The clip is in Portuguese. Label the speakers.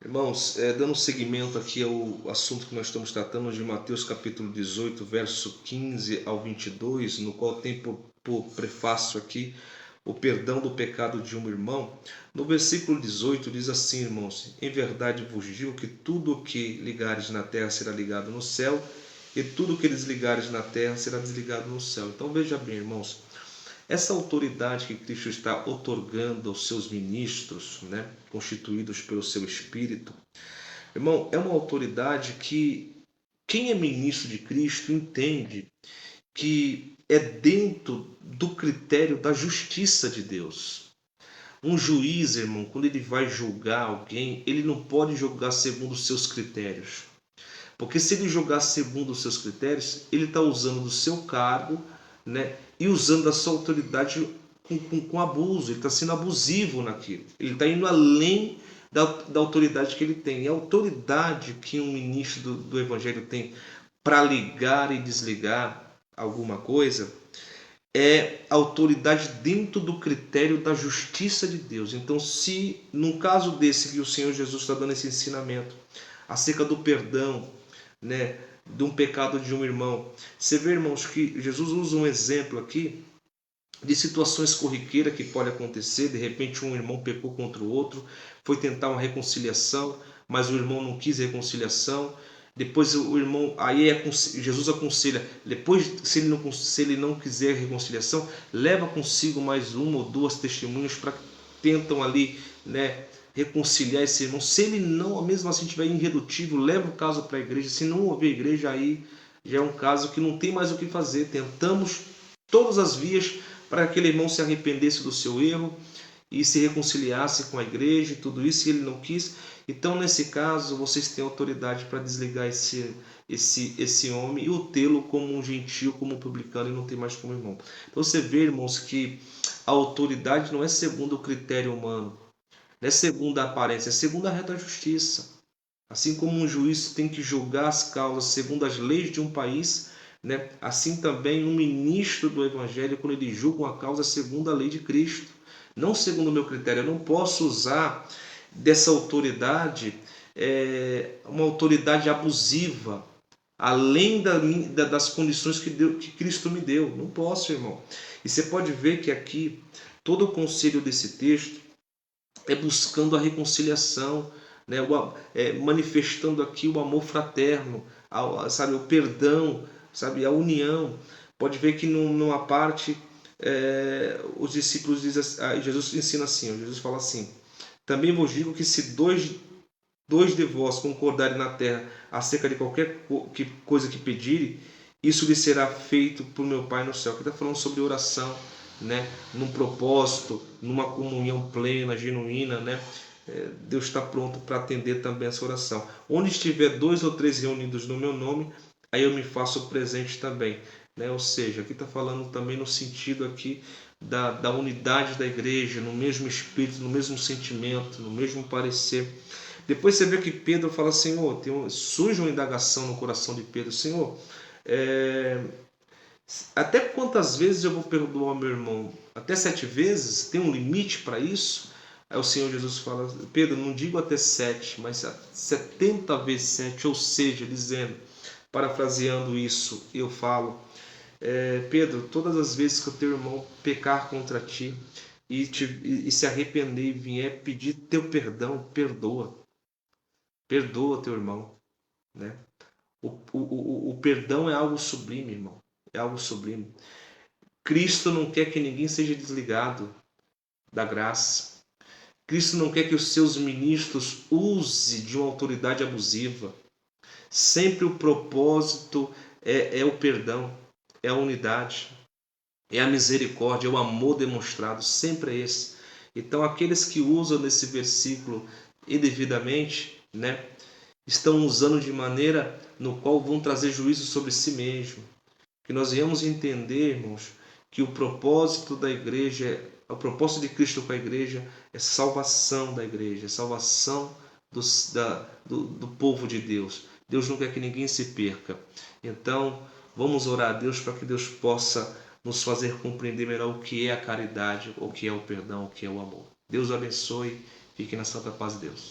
Speaker 1: Irmãos, dando seguimento aqui ao assunto que nós estamos tratando de Mateus capítulo 18, verso 15 ao 22, no qual tem por prefácio aqui o perdão do pecado de um irmão. No versículo 18 diz assim, irmãos: em verdade vos digo que tudo o que ligares na terra será ligado no céu, e tudo o que desligares na terra será desligado no céu. Então veja bem, irmãos, essa autoridade que Cristo está otorgando aos seus ministros, né, constituídos pelo seu Espírito, irmão, é uma autoridade que quem é ministro de Cristo entende que é dentro do critério da justiça de Deus. Um juiz, irmão, quando ele vai julgar alguém, ele não pode julgar segundo os seus critérios. Porque se ele julgar segundo os seus critérios, ele está usando do seu cargo, né, e usando da sua autoridade com abuso. Ele está sendo abusivo naquilo. Ele está indo além da autoridade que ele tem. E a autoridade que um ministro do Evangelho tem para ligar e desligar alguma coisa é autoridade dentro do critério da justiça de Deus. Então, se num caso desse que o Senhor Jesus está dando esse ensinamento acerca do perdão, né, de um pecado de um irmão, você vê, irmãos, que Jesus usa um exemplo aqui de situações corriqueiras que pode acontecer. De repente um irmão pecou contra o outro, foi tentar uma reconciliação, mas o irmão não quis reconciliação. Depois o irmão, aí Jesus aconselha, depois se ele não quiser reconciliação, leva consigo mais uma ou duas testemunhas para que tentam ali, né, reconciliar esse irmão. Se ele não, mesmo assim estiver irredutível, leva o caso para a igreja. Se não houver igreja, aí já é um caso que não tem mais o que fazer. Tentamos todas as vias para que aquele irmão se arrependesse do seu erro e se reconciliasse com a igreja e tudo isso, e ele não quis. Então, nesse caso, vocês têm autoridade para desligar esse homem e o tê-lo como um gentio, como um publicano, e não ter mais como irmão. Então você vê, irmãos, que a autoridade não é segundo o critério humano, não é segundo a aparência, é segundo a reta justiça. Assim como um juiz tem que julgar as causas segundo as leis de um país, né, assim também um ministro do Evangelho, quando ele julga uma causa segundo a lei de Cristo, não segundo o meu critério. Eu não posso usar dessa autoridade uma autoridade abusiva, além das condições que Cristo me deu. Não posso, irmão. E você pode ver que aqui todo o conselho desse texto é buscando a reconciliação, né? Manifestando aqui o amor fraterno, sabe, o perdão, sabe, a união. Pode ver que numa parte os discípulos dizem, Jesus ensina assim, Jesus fala assim: também vos digo que se dois de vós concordarem na terra acerca de qualquer coisa que pedirem, isso lhe será feito por meu Pai no céu. Aqui está falando sobre oração, né? Num propósito, numa comunhão plena, genuína, né? Deus está pronto para atender também essa oração. Onde estiver dois ou três reunidos no meu nome, aí eu me faço presente também, né? Ou seja, aqui está falando também no sentido aqui da unidade da igreja, no mesmo espírito, no mesmo sentimento, no mesmo parecer. Depois você vê que Pedro fala: Senhor, surge uma indagação no coração de Pedro: Senhor, é, até quantas vezes eu vou perdoar meu irmão? Até 7 vezes? Tem um limite para isso? Aí o Senhor Jesus fala: Pedro, não digo até 7, mas 70 vezes 7, ou seja, dizendo, parafraseando isso, eu falo: Pedro, todas as vezes que o teu irmão pecar contra ti e se arrepender e vier pedir teu perdão, perdoa. Perdoa teu irmão, né? O perdão é algo sublime, irmão. É algo sublime. Cristo não quer que ninguém seja desligado da graça. Cristo não quer que os seus ministros usem de uma autoridade abusiva. Sempre o propósito é o perdão, é a unidade, é a misericórdia, é o amor demonstrado. Sempre é esse. Então, aqueles que usam nesse versículo indevidamente, né, estão usando de maneira no qual vão trazer juízo sobre si mesmo. Que nós venhamos entender, irmãos, que o propósito da igreja, o propósito de Cristo com a igreja é salvação da igreja, é salvação do povo de Deus. Deus não quer que ninguém se perca. Então, vamos orar a Deus para que Deus possa nos fazer compreender melhor o que é a caridade, o que é o perdão, o que é o amor. Deus abençoe. Fique na santa paz de Deus.